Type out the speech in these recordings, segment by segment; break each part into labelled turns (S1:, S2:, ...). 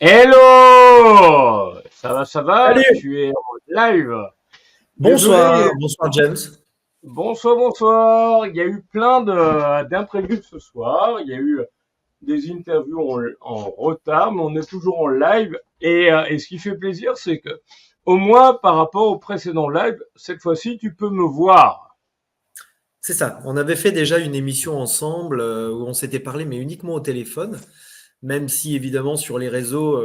S1: Hello! Ça va?
S2: Salut!
S1: Tu es en live. Désolé.
S2: Bonsoir, bonsoir James.
S1: Bonsoir, bonsoir. Il y a eu plein d'imprévus ce soir. Il y a eu des interviews en retard, mais on est toujours en live. Et ce qui fait plaisir, c'est que, au moins, par rapport au précédent live, cette fois-ci, tu peux me voir.
S2: C'est ça, on avait fait déjà une émission ensemble où on s'était parlé, mais uniquement au téléphone, même si évidemment sur les réseaux,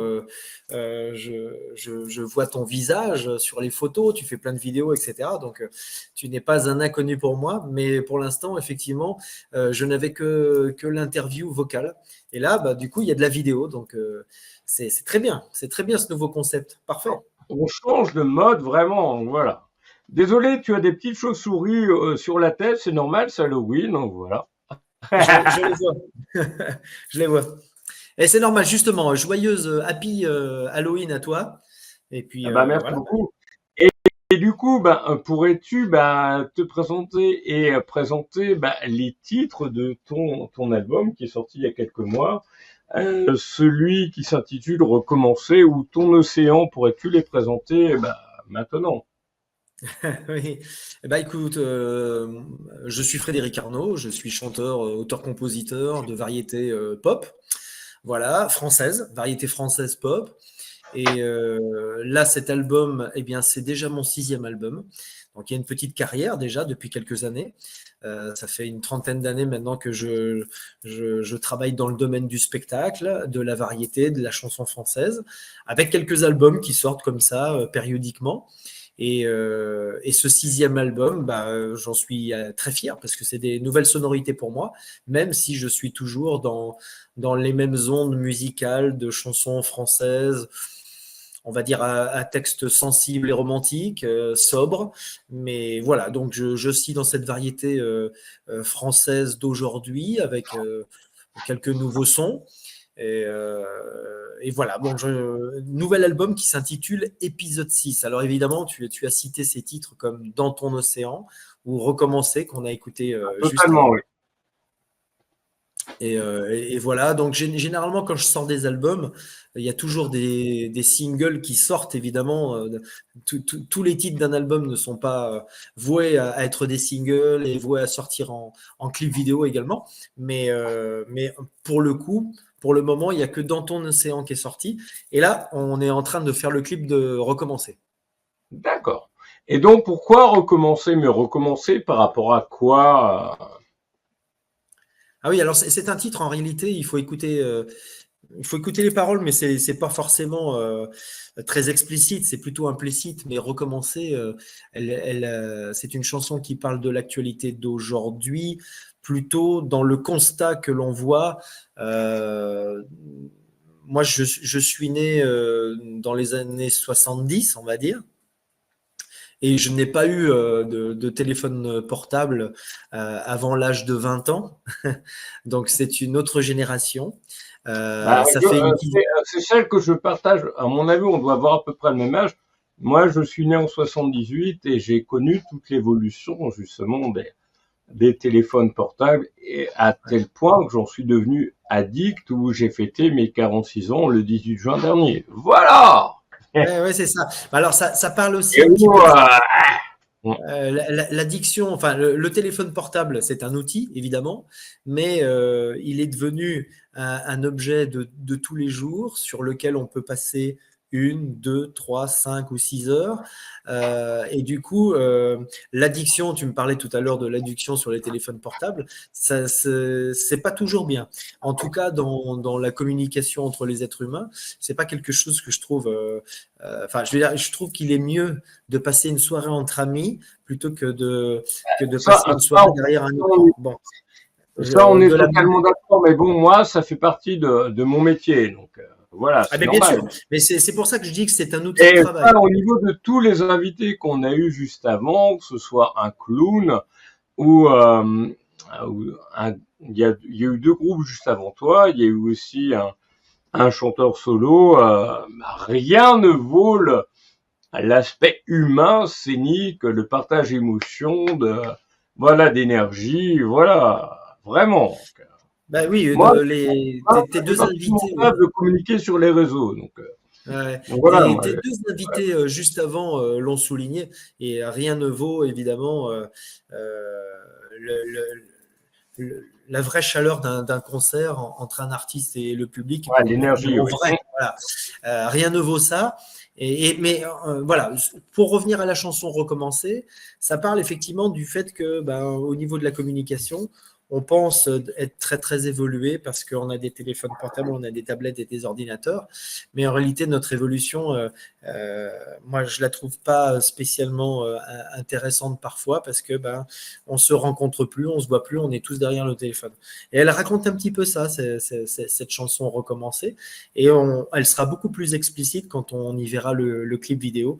S2: je vois ton visage sur les photos, tu fais plein de vidéos, etc. Donc tu n'es pas un inconnu pour moi, mais pour l'instant, effectivement, je n'avais que l'interview vocale. Et là, bah, du coup, il y a de la vidéo, donc c'est très bien ce nouveau concept. Parfait.
S1: On change de mode vraiment, voilà. Désolé, tu as des petites chauves-souris sur la tête, c'est normal, c'est Halloween, donc voilà.
S2: Je les vois. Je les vois. Et c'est normal, justement. Joyeuse, happy Halloween à toi. Et puis,
S1: Ah bah, merci
S2: voilà.
S1: beaucoup. Et du coup, pourrais-tu te présenter et présenter les titres de ton album qui est sorti il y a quelques mois, celui qui s'intitule Recommencer ou Ton Océan, pourrais-tu les présenter maintenant?
S2: Oui. Eh ben, écoute, je suis Frédéric Arnaud, je suis chanteur, auteur-compositeur de variété pop, voilà, française, variété française pop. Et là, cet album, eh bien, c'est déjà mon sixième album. Donc, il y a une petite carrière déjà depuis quelques années. Ça fait une trentaine d'années maintenant que je travaille dans le domaine du spectacle, de la variété, de la chanson française, avec quelques albums qui sortent comme ça périodiquement. Et ce sixième album, bah, j'en suis très fier parce que c'est des nouvelles sonorités pour moi, même si je suis toujours dans les mêmes ondes musicales de chansons françaises, on va dire à texte sensible et romantique, sobre. Mais voilà, donc je suis dans cette variété française d'aujourd'hui avec quelques nouveaux sons. Et voilà, bon, nouvel album qui s'intitule Épisode 6. Alors évidemment, tu as cité ces titres comme Dans ton océan ou Recommencer qu'on a écouté juste
S1: Totalement,
S2: avant.
S1: oui.
S2: Et voilà, donc généralement quand je sors des albums, il y a toujours des singles qui sortent évidemment. Tous les titres d'un album ne sont pas voués à être des singles et voués à sortir en clip vidéo également. Mais pour le coup, pour le moment, il n'y a que Dans ton océan qui est sorti. Et là, on est en train de faire le clip de Recommencer.
S1: D'accord. Et donc, pourquoi recommencer? Mais recommencer par rapport à quoi?
S2: Ah oui, alors c'est un titre en réalité, il faut écouter les paroles, mais c'est pas forcément très explicite, c'est plutôt implicite. Mais recommencer, c'est une chanson qui parle de l'actualité d'aujourd'hui, plutôt dans le constat que l'on voit. Euh, Moi, je suis né dans les années 70, on va dire. Et je n'ai pas eu de téléphone portable avant l'âge de 20 ans. Donc, c'est une autre génération. Ça fait une dizaine.
S1: C'est celle que je partage. À mon avis, on doit avoir à peu près le même âge. Moi, je suis né en 78 et j'ai connu toute l'évolution justement des téléphones portables et à tel point que j'en suis devenu addict où j'ai fêté mes 46 ans le 18 juin dernier. Voilà!
S2: Ouais, ouais, c'est ça. Alors, ça parle aussi
S1: Et
S2: un petit peu de
S1: voilà!
S2: l'addiction. Enfin, le téléphone portable, c'est un outil, évidemment, mais il est devenu un objet de tous les jours sur lequel on peut passer une, deux, trois, cinq ou 6 heures. Et du coup, l'addiction, tu me parlais tout à l'heure de l'addiction sur les téléphones portables, ça, c'est pas toujours bien. En tout cas, dans la communication entre les êtres humains, c'est pas quelque chose que je trouve. Enfin, je veux dire, je trouve qu'il est mieux de passer une soirée entre amis plutôt que de
S1: Ça,
S2: passer une
S1: ça,
S2: soirée derrière un écran. Bon,
S1: ça, on est
S2: de la même.
S1: totalement d'accord, mais bon, moi, ça fait partie de mon métier, donc voilà,
S2: Ah
S1: c'est
S2: ben bien
S1: normal.
S2: sûr, mais c'est pour ça que je dis que c'est un outil de
S1: Et
S2: travail.
S1: ça, au niveau de tous les invités qu'on a eu juste avant, que ce soit un clown ou, ou il y a eu deux groupes juste avant toi, il y a eu aussi un chanteur solo, rien ne vaut l'aspect humain, scénique, le partage émotion, voilà, d'énergie, voilà, vraiment.
S2: Bah oui,
S1: Moi,
S2: tes
S1: c'est
S2: deux
S1: partie de mon
S2: invités.
S1: taf de communiquer sur les réseaux.
S2: Ouais.
S1: Donc voilà, moi,
S2: Tes deux invités juste avant l'ont souligné, et rien ne vaut évidemment le- le- la vraie chaleur d'un concert entre un artiste et le public,
S1: ouais,
S2: mais
S1: l'énergie,
S2: en
S1: oui.
S2: vrai. Voilà. Rien ne vaut ça. Mais voilà, pour revenir à la chanson Recommencer, ça parle effectivement du fait que, ben, au niveau de la communication, on pense être très très évolué parce qu'on a des téléphones portables, on a des tablettes et des ordinateurs, mais en réalité notre évolution, euh, moi je la trouve pas spécialement intéressante parfois parce que ben on se rencontre plus, on se voit plus, on est tous derrière le téléphone. Et elle raconte un petit peu ça, cette chanson Recommencer, et elle sera beaucoup plus explicite quand on y verra le clip vidéo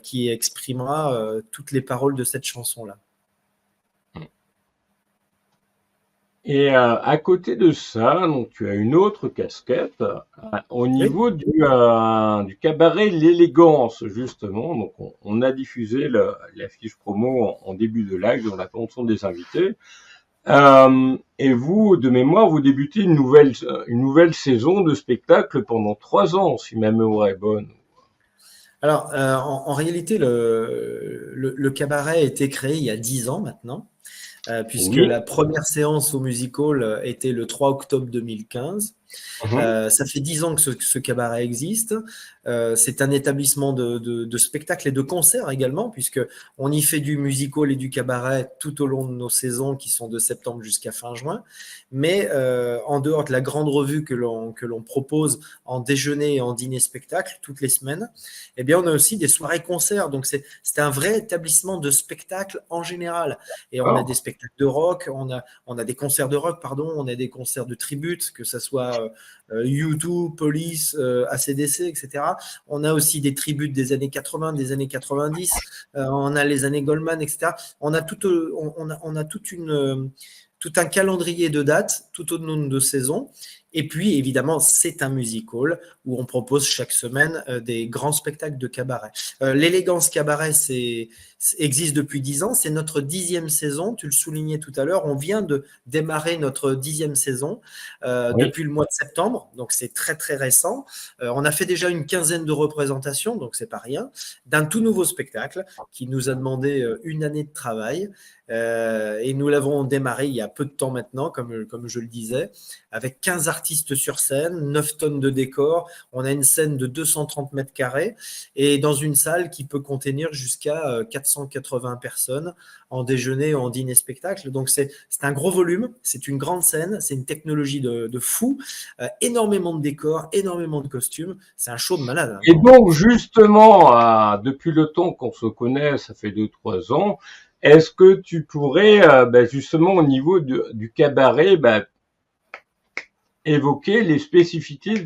S2: qui exprimera toutes les paroles de cette chanson-là.
S1: Et à côté de ça, donc tu as une autre casquette au
S2: Oui.
S1: niveau du cabaret L'Élégance, justement. Donc on a diffusé la fiche promo en début de live dans l'attention des invités. Et vous, de mémoire, vous débutez une nouvelle saison de spectacle pendant 3 ans, si ma mémoire est bonne.
S2: Alors, en réalité, le cabaret a été créé il y a 10 ans maintenant, puisque
S1: Oui.
S2: la première séance au Music Hall était le 3 octobre 2015.
S1: Mhm.
S2: Ça fait 10 ans que ce cabaret existe. C'est un établissement de spectacles et de concerts également, puisque on y fait du musical et du cabaret tout au long de nos saisons qui sont de septembre jusqu'à fin juin. Mais en dehors de la grande revue que l'on propose en déjeuner et en dîner spectacle toutes les semaines, eh bien, on a aussi des soirées concerts. Donc, c'est un vrai établissement de spectacle en général. Et on a des
S1: D'accord.
S2: spectacles de rock, on a des concerts de rock, pardon, on a des concerts de tribute, que ce soit U2, Police, ACDC, etc. On a aussi des tributes des années 80, des années 90. On a les années Goldman, etc. On a tout un calendrier de dates tout au long de saison. Et puis, évidemment, c'est un music hall où on propose chaque semaine des grands spectacles de cabaret. L'élégance cabaret existe depuis 10 ans. C'est notre 10e saison. Tu le soulignais tout à l'heure. On vient de démarrer notre 10e saison
S1: Oui.
S2: depuis le mois de septembre. Donc, c'est très, très récent. On a fait déjà une quinzaine de représentations, donc c'est pas rien, d'un tout nouveau spectacle qui nous a demandé une année de travail. Et nous l'avons démarré il y a peu de temps maintenant, comme je le disais, avec 15 artistes sur scène, 9 tonnes de décors. On a une scène de 230 mètres carrés et dans une salle qui peut contenir jusqu'à 480 personnes en déjeuner, en dîner spectacle. Donc c'est un gros volume, c'est une grande scène, c'est une technologie de fou, énormément de décors, énormément de costumes. C'est un show de malade, hein.
S1: Et donc, justement, depuis le temps qu'on se connaît, ça fait 2, 3 ans, est-ce que tu pourrais, justement, au niveau du cabaret, évoquer les spécificités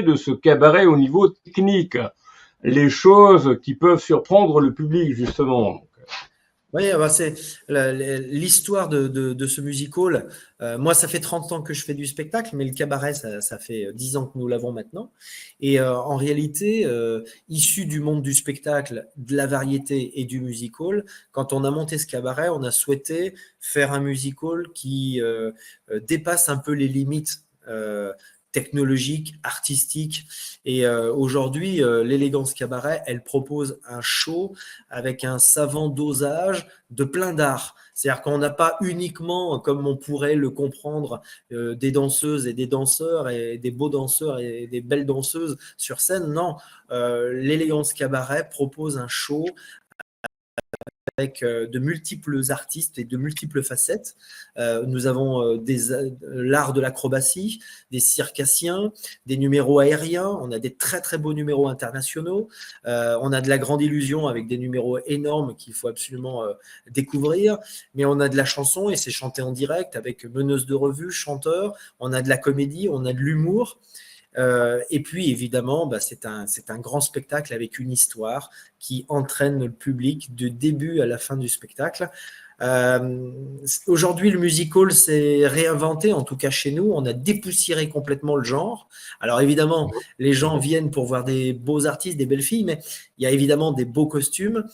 S1: de ce cabaret au niveau technique, les choses qui peuvent surprendre le public, justement.
S2: Oui, bah c'est l'histoire de ce musical. Moi, ça fait 30 ans que je fais du spectacle, mais le cabaret, ça fait 10 ans que nous l'avons maintenant. Et en réalité, issu du monde du spectacle, de la variété et du musical, quand on a monté ce cabaret, on a souhaité faire un musical qui dépasse un peu les limites technologiques, artistiques. Et aujourd'hui, l'élégance cabaret, elle propose un show avec un savant dosage de plein d'arts. C'est-à-dire qu'on n'a pas uniquement, comme on pourrait le comprendre, des danseuses et des danseurs et des beaux danseurs et des belles danseuses sur scène. Non, l'élégance cabaret propose un show avec de multiples artistes et de multiples facettes. Nous avons l'art de l'acrobatie, des circassiens, des numéros aériens, on a des très très beaux numéros internationaux, on a de la grande illusion avec des numéros énormes qu'il faut absolument découvrir, mais on a de la chanson et c'est chanté en direct avec meneuse de revue, chanteur, on a de la comédie, on a de l'humour. Et puis évidemment, c'est un grand spectacle avec une histoire qui entraîne le public du début à la fin du spectacle. Aujourd'hui, le musical s'est réinventé, en tout cas chez nous. On a dépoussiéré complètement le genre. Alors évidemment, les gens viennent pour voir des beaux artistes, des belles filles, mais il y a évidemment des beaux costumes,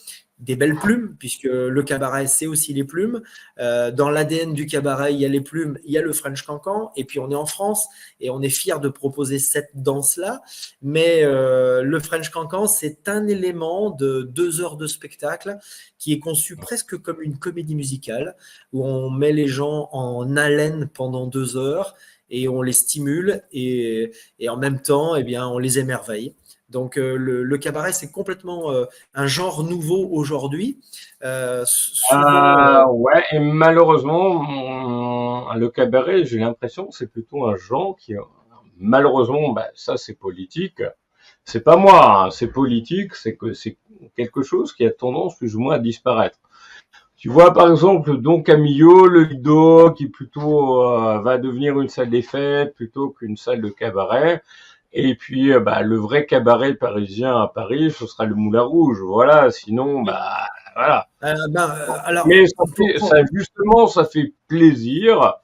S2: des belles plumes, puisque le cabaret, c'est aussi les plumes. Dans l'ADN du cabaret, il y a les plumes, il y a le French Cancan, et puis on est en France, et on est fiers de proposer cette danse-là. Mais le French Cancan, c'est un élément de 2 heures de spectacle qui est conçu presque comme une comédie musicale, où on met les gens en haleine pendant 2 heures, et on les stimule, et en même temps, eh bien, on les émerveille. Donc le cabaret, c'est complètement un genre nouveau aujourd'hui. Souvent,
S1: Ouais, et malheureusement, le cabaret, j'ai l'impression que c'est plutôt un genre qui, malheureusement, bah, ça c'est politique. C'est pas moi, hein, c'est politique, c'est que c'est quelque chose qui a tendance plus ou moins à disparaître. Tu vois, par exemple, Don Camillo, le Lido, qui plutôt va devenir une salle des fêtes plutôt qu'une salle de cabaret. Et puis, bah, le vrai cabaret parisien à Paris, ce sera le Moulin Rouge. Voilà. Sinon,
S2: oui.
S1: bah, voilà.
S2: Alors,
S1: Mais justement, ça fait plaisir.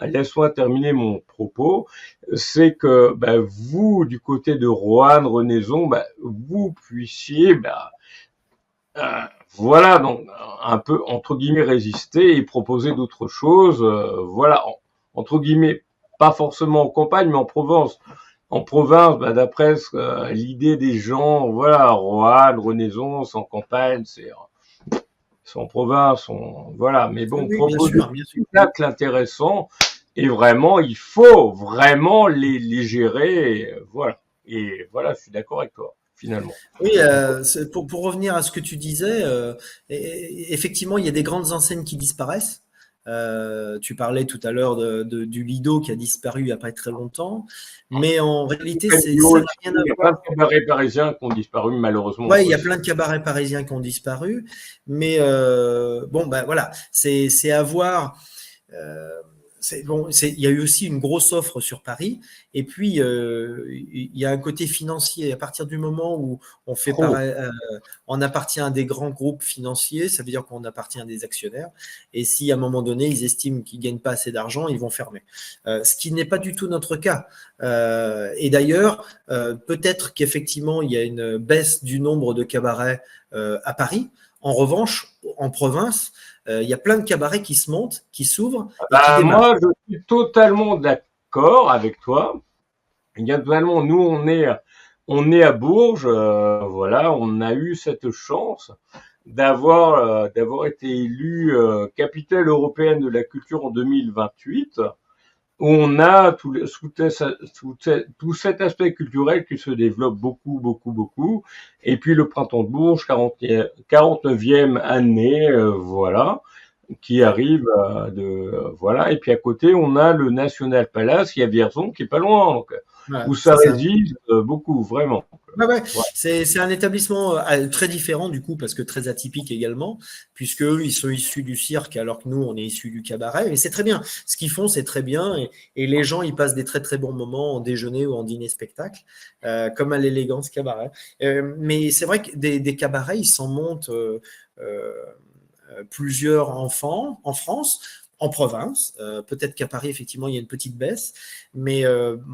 S1: Laisse-moi terminer mon propos. C'est que, bah, vous, du côté de Roanne, Renaison, bah, vous puissiez, bah, euh, voilà, donc un peu entre guillemets résister et proposer d'autres choses. Voilà, entre guillemets, pas forcément en campagne, mais en Provence. En province, bah, d'après l'idée des gens, voilà, Roanne, Renaissance, en campagne, c'est en province, voilà. Mais bon,
S2: oui, bien
S1: proposer
S2: sûr, bien
S1: des
S2: sûr.
S1: spectacles intéressants et vraiment, il faut vraiment les gérer, voilà. Et voilà, je suis d'accord avec toi, finalement.
S2: Oui, pour revenir à ce que tu disais, effectivement, il y a des grandes enseignes qui disparaissent. Tu parlais tout à l'heure du Lido qui a disparu il n'y a pas très longtemps, mais en réalité, ça n'a rien
S1: Il
S2: à
S1: y a plein de
S2: voir.
S1: cabarets parisiens qui ont disparu malheureusement
S2: Ouais, il y a
S1: aussi.
S2: plein de cabarets parisiens qui ont disparu, mais bon, ben voilà, c'est à voir. Euh, bon, il y a eu aussi une grosse offre sur Paris. Et puis, il y a un côté financier. À partir du moment où
S1: Trop.
S2: on appartient à des grands groupes financiers, ça veut dire qu'on appartient à des actionnaires. Et si à un moment donné, ils estiment qu'ils ne gagnent pas assez d'argent, ils vont fermer. Ce qui n'est pas du tout notre cas. Et d'ailleurs, peut-être qu'effectivement, il y a une baisse du nombre de cabarets à Paris. En revanche, en province, il y a plein de cabarets qui se montent, qui s'ouvrent et qui démarrent.
S1: Moi, je suis totalement d'accord avec toi. Totalement, nous, on est à Bourges, voilà, on a eu cette chance d'avoir été élu capitale européenne de la culture en 2028, où on a tout cet aspect culturel qui se développe beaucoup, beaucoup, beaucoup. Et puis le Printemps de Bourges, 49e année, voilà, qui arrive voilà. Et puis à côté, on a le National Palace qui est à Vierzon, qui est pas loin, donc,
S2: Voilà,
S1: où ça
S2: c'est ça.
S1: réside beaucoup, vraiment.
S2: Ouais, ouais.
S1: Ouais.
S2: C'est un établissement très différent du coup, parce que très atypique également, puisque eux, ils sont issus du cirque, alors que nous, on est issus du cabaret. Et c'est très bien. Ce qu'ils font, c'est très bien. Et les gens, ils passent des très très bons moments en déjeuner ou en dîner spectacle, comme à l'élégance cabaret. Mais c'est vrai que des cabarets, ils s'en montent euh, plusieurs enfants en France. En province, peut-être qu'à Paris, effectivement, il y a une petite baisse, mais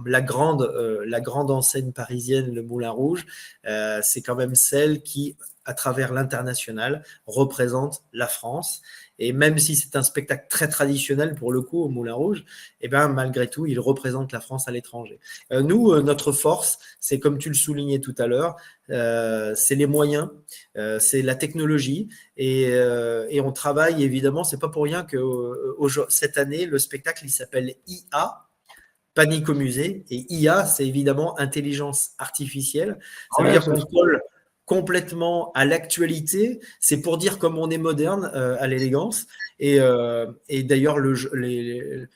S2: la grande enseigne parisienne, le Moulin Rouge, c'est quand même celle qui, à travers l'international, représente la France. Et même si c'est un spectacle très traditionnel pour le coup au Moulin Rouge, eh ben, malgré tout, il représente la France à l'étranger. Nous, notre force, c'est comme tu le soulignais tout à l'heure, c'est les moyens, c'est la technologie, et on travaille évidemment. C'est pas pour rien que cette année le spectacle il s'appelle IA, Panique au musée, et IA c'est évidemment intelligence artificielle. Ça veut
S1: Ouais,
S2: dire
S1: ça,
S2: qu'on colle complètement à l'actualité. C'est pour dire comme on est moderne à l'élégance. Et d'ailleurs les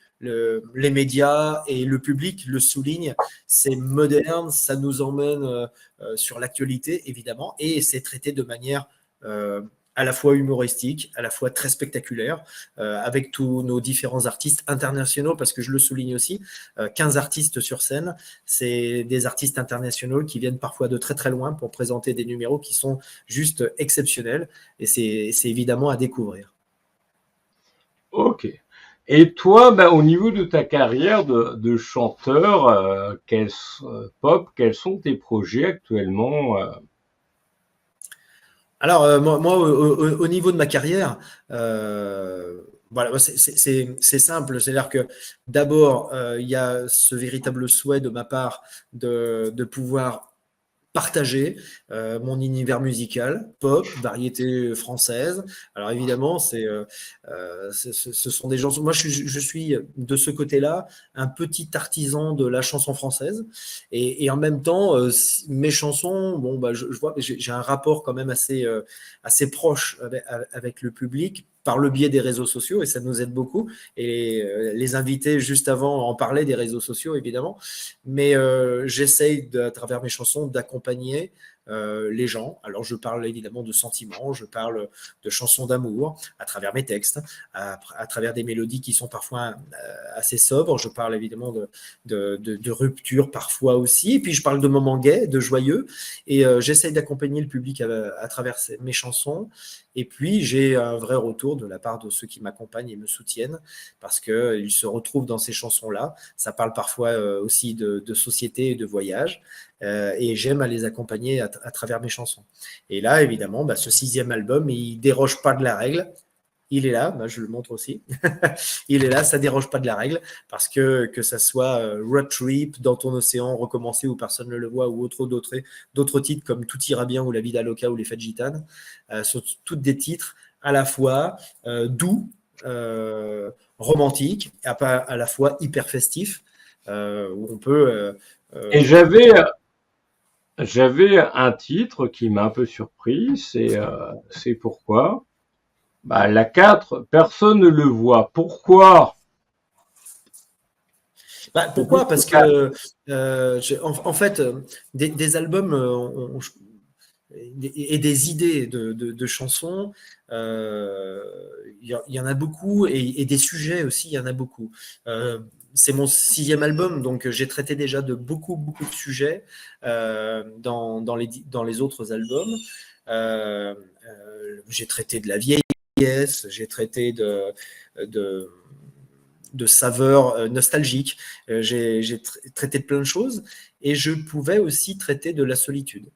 S2: médias et le public le soulignent. C'est moderne, ça nous emmène sur l'actualité évidemment, et c'est traité de manière à la fois humoristique, à la fois très spectaculaire, avec tous nos différents artistes internationaux, parce que je le souligne aussi, 15 artistes sur scène, c'est des artistes internationaux qui viennent parfois de très très loin pour présenter des numéros qui sont juste exceptionnels, et c'est évidemment à découvrir.
S1: ok. Et toi, ben, au niveau de ta carrière de chanteur, pop, quels sont tes projets actuellement?
S2: Alors, moi, au niveau de ma carrière, voilà, c'est simple. C'est-à-dire que d'abord, il y a ce véritable souhait de ma part de pouvoir partager mon univers musical, pop, variété française. Alors évidemment, ce sont des gens. Moi, je suis de ce côté-là un petit artisan de la chanson française, et en même temps, mes chansons, bon, bah, je vois, j'ai un rapport quand même assez proche avec le public par le biais des réseaux sociaux, et ça nous aide beaucoup. Et les invités juste avant en parlaient des réseaux sociaux, évidemment. Mais j'essaye, à travers mes chansons, d'accompagner les gens. Alors, je parle évidemment de sentiments, je parle de chansons d'amour à travers mes textes, à travers des mélodies qui sont parfois assez sobres. Je parle évidemment de rupture parfois aussi. Et puis, je parle de moments gays, de joyeux. Et j'essaye d'accompagner le public à travers mes chansons. Et puis, j'ai un vrai retour de la part de ceux qui m'accompagnent et me soutiennent parce qu'ils se retrouvent dans ces chansons-là. Ça parle parfois aussi de société et de voyage. Et j'aime à les accompagner à travers mes chansons. Et là, évidemment, bah, ce 6e album, il déroge pas de la règle. Il est là, bah, je le montre aussi. Il est là, ça déroge pas de la règle, parce que ça soit Road Trip, Dans ton océan, Recommencer ou Personne ne le voit, ou d'autres titres comme Tout ira bien ou La vida loca ou Les fêtes gitanes, sont toutes des titres à la fois doux, romantiques, à la fois hyper festifs, où on peut
S1: Et j'avais un titre qui m'a un peu surpris, c'est pourquoi. Bah, la 4, personne ne le voit. Pourquoi?
S2: Bah, pourquoi? Parce que, en fait, des albums et des idées de chansons, il y en a beaucoup, et des sujets aussi, il y en a beaucoup. C'est mon 6e album, donc j'ai traité déjà de beaucoup, beaucoup de sujets dans les autres albums. J'ai traité de la vieillesse, j'ai traité de, de saveurs nostalgiques, j'ai traité de plein de choses, et je pouvais aussi traiter de la solitude.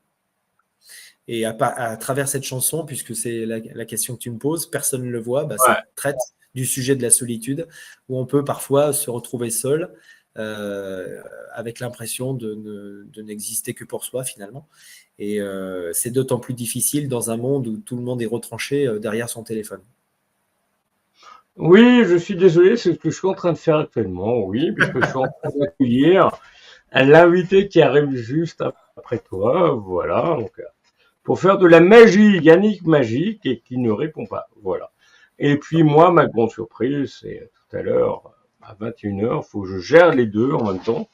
S2: Et à travers cette chanson, puisque c'est la question que tu me poses, personne ne le voit, bah,
S1: Ouais.
S2: ça traite du sujet de la solitude, où on peut parfois se retrouver seul, avec l'impression de n'exister que pour soi finalement. Et c'est d'autant plus difficile dans un monde où tout le monde est retranché derrière son téléphone.
S1: Oui, je suis désolé, c'est ce que je suis en train de faire actuellement, oui, puisque je suis en train d'accueillir l'invité qui arrive juste après toi, voilà, donc, pour faire de la magie, Yannick Magique, et qui ne répond pas, voilà. Et puis moi, ma grande surprise, c'est tout à l'heure, à 21h, faut que je gère les deux en même temps,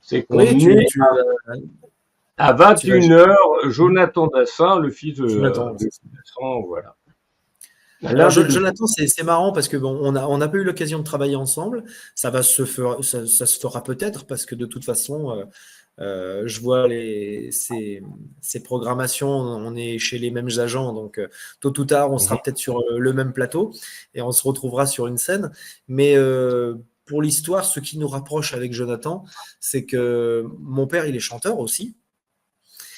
S1: c'est qu'on
S2: Oui,
S1: est à
S2: tu vas
S1: 21h, Jonathan Dassin, le fils
S2: Jonathan.
S1: de Dassin, voilà.
S2: Alors,
S1: L'un des deux.
S2: Jonathan, c'est marrant parce que bon, on n'a pas eu l'occasion de travailler ensemble. Ça se fera peut-être parce que de toute façon, je vois ces programmations. On est chez les mêmes agents, donc tôt ou tard, on
S1: Mhm.
S2: sera peut-être sur le même plateau et on se retrouvera sur une scène. Mais pour l'histoire, ce qui nous rapproche avec Jonathan, c'est que mon père, il est chanteur aussi,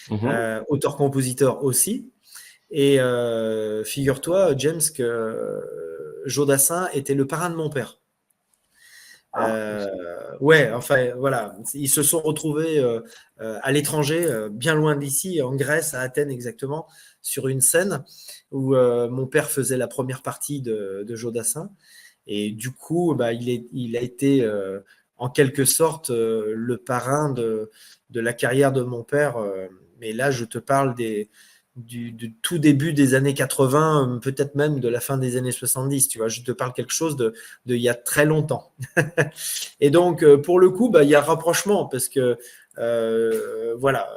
S1: Mhm.
S2: auteur-compositeur aussi. Et figure-toi, James, que Jodassin était le parrain de mon père.
S1: Ah,
S2: Ouais, enfin voilà, ils se sont retrouvés à l'étranger, bien loin d'ici, en Grèce, à Athènes exactement, sur une scène où mon père faisait la première partie de Jodassin. Et du coup, bah, il a été en quelque sorte le parrain de la carrière de mon père. Mais là, je te parle du tout début des années 80, peut-être même de la fin des années 70. Tu vois, je te parle quelque chose de il y a très longtemps. Et donc, pour le coup, bah, il y a rapprochement parce que voilà,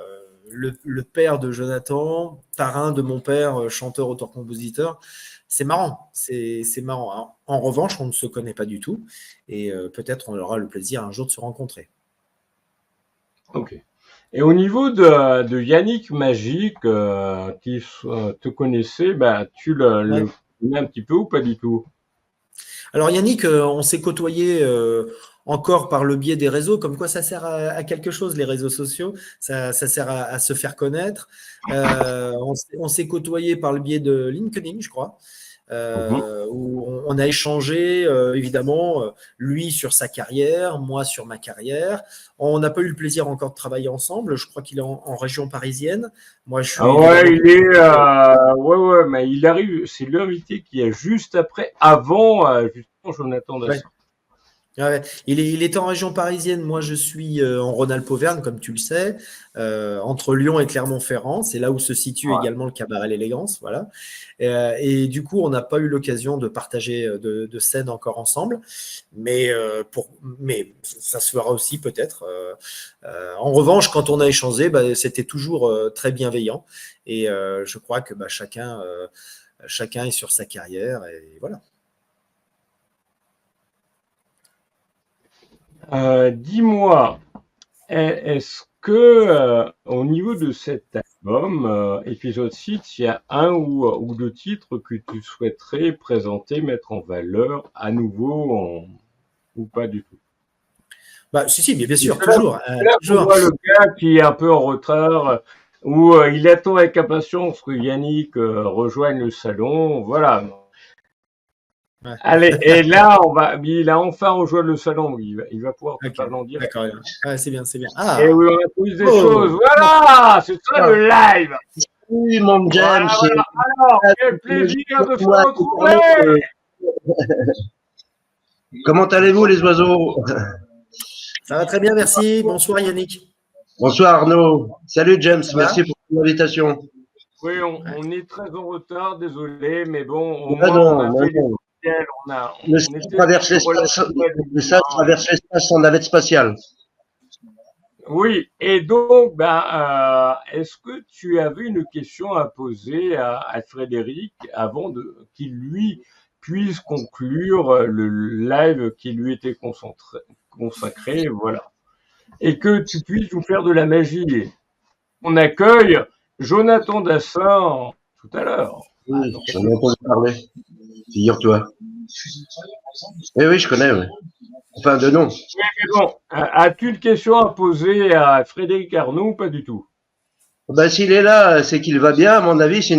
S2: le père de Jonathan, parrain de mon père, chanteur, auteur, compositeur, c'est marrant. C'est marrant. En revanche, on ne se connaît pas du tout et peut-être on aura le plaisir un jour de se rencontrer.
S1: ok. Et au niveau de Yannick Magique, qui te connaissait, bah, tu le
S2: Ouais.
S1: connais un petit peu ou pas du tout?
S2: Alors Yannick, on s'est côtoyé encore par le biais des réseaux, comme quoi ça sert à quelque chose, les réseaux sociaux, ça sert à se faire connaître. On s'est côtoyé par le biais de LinkedIn, je crois. Où on a échangé, évidemment, lui sur sa carrière, moi sur ma carrière. On n'a pas eu le plaisir encore de travailler ensemble. Je crois qu'il est en région parisienne. Moi, je suis
S1: ouais, il est, ouais, mais il arrive. C'est l'invité qui est juste après, avant, justement, Jonathan Dassin.
S2: Ouais. Ouais, il est en région parisienne. Moi, je suis en Rhône-Alpes-Auvergne, comme tu le sais, entre Lyon et Clermont-Ferrand. C'est là où se situe également le cabaret L'Élégance. Voilà. Et du coup, on n'a pas eu l'occasion de partager de scènes encore ensemble. Mais ça se fera aussi peut-être. En revanche, quand on a échangé, c'était toujours très bienveillant. Et je crois que chacun est sur sa carrière. Et voilà.
S1: Dis-moi, est-ce que au niveau de cet album, épisode 6, il y a un ou deux titres que tu souhaiterais présenter, mettre en valeur à nouveau ou pas du tout?
S2: Si, mais bien sûr, toujours.
S1: Là, on voit le gars qui est un peu en retard, où il attend avec impatience que Yannick rejoigne le salon. Voilà. Ouais. Allez, et là, il a enfin rejoint le salon. Il va pouvoir tout parler en direct.
S2: D'accord. Ouais, c'est bien.
S1: Ah. Et oui, on a trouvé des choses. Voilà, c'est ça le live.
S3: Oui, mon James.
S1: Voilà. Alors, quel plaisir de se retrouver.
S3: Comment allez-vous, les oiseaux?
S2: Ça va très bien, merci. Bonsoir, Yannick.
S3: Bonsoir, Arnaud. Salut, James. Merci pour l'invitation.
S1: Oui, on est très en retard, désolé, mais bon, au moins,
S3: le sas traverse l'espace en navette spatiale.
S1: Oui, et donc, est-ce que tu avais une question à poser à Frédéric avant qu'il lui puisse conclure le live qui lui était consacré, voilà. Et que tu puisses nous faire de la magie. On accueille Jonathan Dassin tout à l'heure.
S3: Oui, j'en ai entendu parler. Figure-toi. Oui, je connais. Oui. Enfin, de nom.
S1: Oui, mais bon, as-tu une question à poser à Frédéric Arnoux? Pas du tout.
S3: S'il est là, c'est qu'il va bien. À mon avis, ce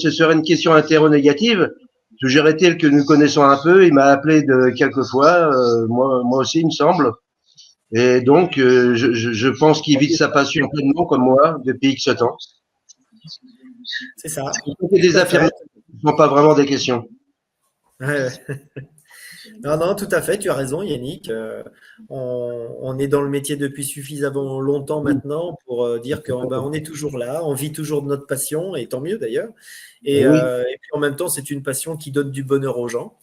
S3: serait une question interro-négative. Toujours est-il que nous connaissons un peu. Il m'a appelé quelques fois. Moi aussi, il me semble. Et donc, je pense qu'il vit de sa passion pleinement, comme moi, depuis X temps.
S2: C'est ça.
S3: C'est des affirmations, ce ne sont pas vraiment des questions.
S2: Non, tout à fait, tu as raison, Yannick. On est dans le métier depuis suffisamment longtemps maintenant pour dire qu'on est toujours là, on vit toujours de notre passion, et tant mieux d'ailleurs. Et puis en même temps, c'est une passion qui donne du bonheur aux gens.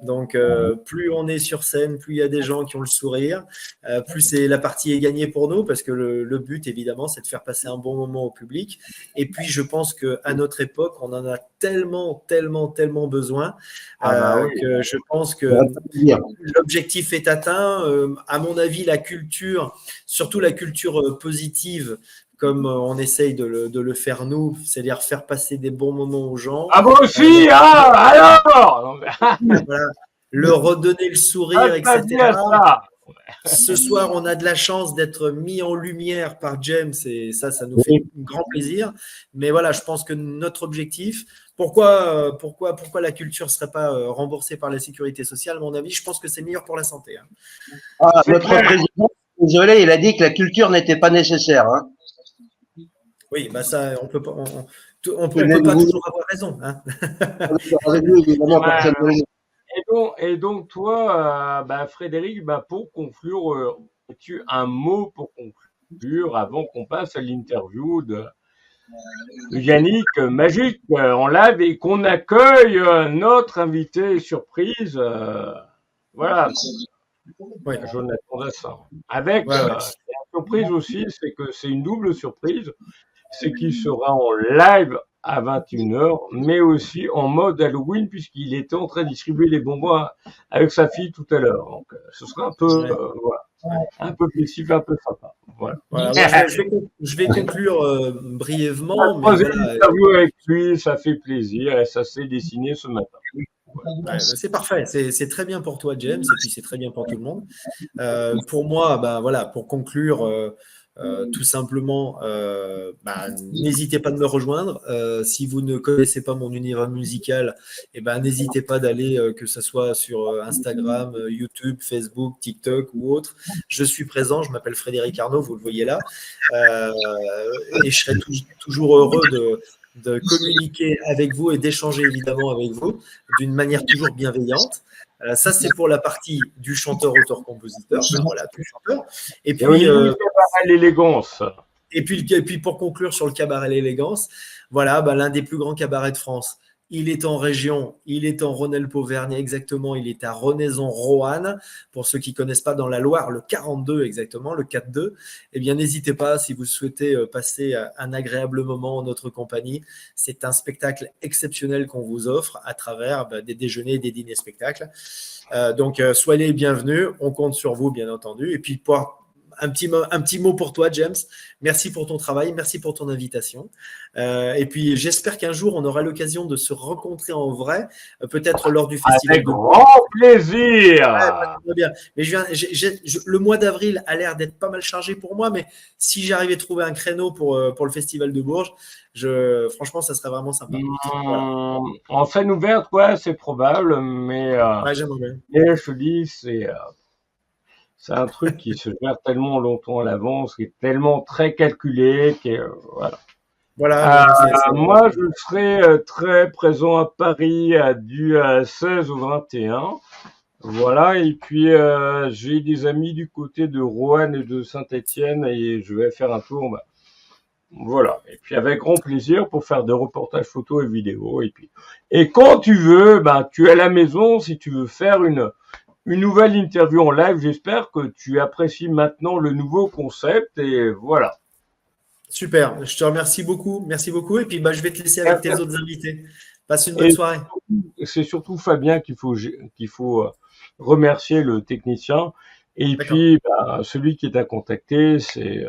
S2: Donc, plus on est sur scène, plus il y a des gens qui ont le sourire, plus c'est la partie est gagnée pour nous, parce que le but, évidemment, c'est de faire passer un bon moment au public. Et puis, je pense qu'à notre époque, on en a tellement besoin que je pense que l'objectif est atteint. À mon avis, la culture, surtout la culture positive, comme on essaye de le faire nous, c'est-à-dire faire passer des bons moments aux gens.
S1: Ah, moi aussi, alors
S2: voilà, leur redonner le sourire, etc. Ce soir, on a de la chance d'être mis en lumière par James, et ça nous fait grand plaisir. Mais voilà, je pense que notre objectif, pourquoi la culture ne serait pas remboursée par la sécurité sociale, à mon avis, je pense que c'est meilleur pour la santé.
S3: Notre président, désolé, il a dit que la culture n'était pas nécessaire.
S2: Oui, ça, on peut pas toujours avoir raison.
S1: Et donc, toi, Frédéric, pour conclure, as-tu un mot pour conclure avant qu'on passe à l'interview de Yannick Magique en live et qu'on accueille notre invité surprise, voilà, Jonathan Dassin. Avec la surprise aussi, c'est que c'est une double surprise, c'est qu'il sera en live à 21h, mais aussi en mode Halloween, puisqu'il était en train de distribuer les bonbons avec sa fille tout à l'heure. Donc, ce sera un peu, un peu festif, un peu sympa. Voilà.
S2: Je vais conclure brièvement.
S1: Troisième interview avec lui, ça fait plaisir et ça s'est dessiné ce matin.
S2: Ouais, c'est parfait, c'est très bien pour toi, James, et puis c'est très bien pour tout le monde. Pour moi, bah, voilà, pour conclure, tout simplement, n'hésitez pas de me rejoindre. Si vous ne connaissez pas mon univers musical, n'hésitez pas d'aller, que ce soit sur Instagram, YouTube, Facebook, TikTok ou autre. Je suis présent, je m'appelle Frédéric Arnaud, vous le voyez là. Et je serai toujours heureux de communiquer avec vous et d'échanger évidemment avec vous d'une manière toujours bienveillante. Ça, c'est pour la partie du chanteur, auteur, compositeur. Voilà, du chanteur. Et
S1: Et au
S2: puis,
S1: niveau du cabaret, l'élégance.
S2: et puis, pour conclure sur le cabaret L'Élégance, voilà, l'un des plus grands cabarets de France. Il est en région, il est en Rhône-Alpes-Auvergne exactement, il est à Renaison-Roanne. Pour ceux qui ne connaissent pas, dans la Loire, le 42 exactement, le 4-2. Eh bien, n'hésitez pas si vous souhaitez passer un agréable moment en notre compagnie. C'est un spectacle exceptionnel qu'on vous offre à travers des déjeuners et des dîners spectacles. Donc, soyez les bienvenus. On compte sur vous, bien entendu. Et puis, pour un petit mot pour toi, James. Merci pour ton travail, merci pour ton invitation. Et puis, j'espère qu'un jour, on aura l'occasion de se rencontrer en vrai, peut-être lors du festival.
S1: Avec grand plaisir.
S2: Ouais, bien. Mais le mois d'avril a l'air d'être pas mal chargé pour moi, mais si j'arrivais à trouver un créneau pour le festival de Bourges, franchement, ça serait vraiment sympa. Voilà.
S1: En scène ouverte, ouais, c'est probable, mais
S2: J'aimerais bien.
S1: et je te dis, c'est un truc qui se gère tellement longtemps à l'avance, qui est tellement très calculé, voilà.
S2: Voilà.
S1: Moi, je serai très présent à Paris du 16 au 21. Voilà, et puis j'ai des amis du côté de Roanne et de Saint-Étienne et je vais faire un tour. Voilà, et puis avec grand plaisir pour faire des reportages photos et vidéos. Et quand tu veux, tu es à la maison si tu veux faire une nouvelle interview en live. J'espère que tu apprécies maintenant le nouveau concept et voilà.
S2: Super, je te remercie beaucoup. Merci beaucoup. Et puis, je vais te laisser avec tes autres invités. Passe une bonne soirée.
S1: C'est surtout Fabien qu'il faut remercier, le technicien. Et puis, celui qui t'a contacté, c'est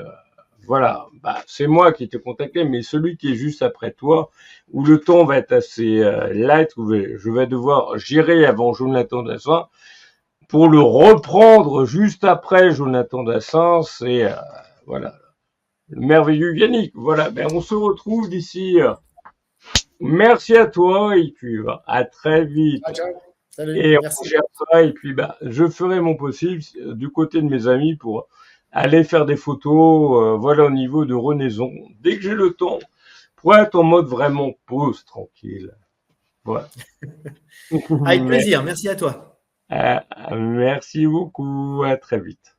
S1: c'est moi qui t'ai contacté, mais celui qui est juste après toi, où le temps va être assez light, où je vais devoir gérer avant Jonathan Dassin. Pour le reprendre juste après Jonathan Dassin, c'est voilà, le merveilleux Yannick. Voilà, on se retrouve d'ici. Merci à toi et puis à très vite.
S2: Ciao. Salut,
S1: et
S2: merci.
S1: On gère ça et puis je ferai mon possible du côté de mes amis pour aller faire des photos, au niveau de Renaison, dès que j'ai le temps, pour être en mode vraiment pause, tranquille. Voilà.
S2: Avec plaisir, merci à toi.
S1: Merci beaucoup, à très vite.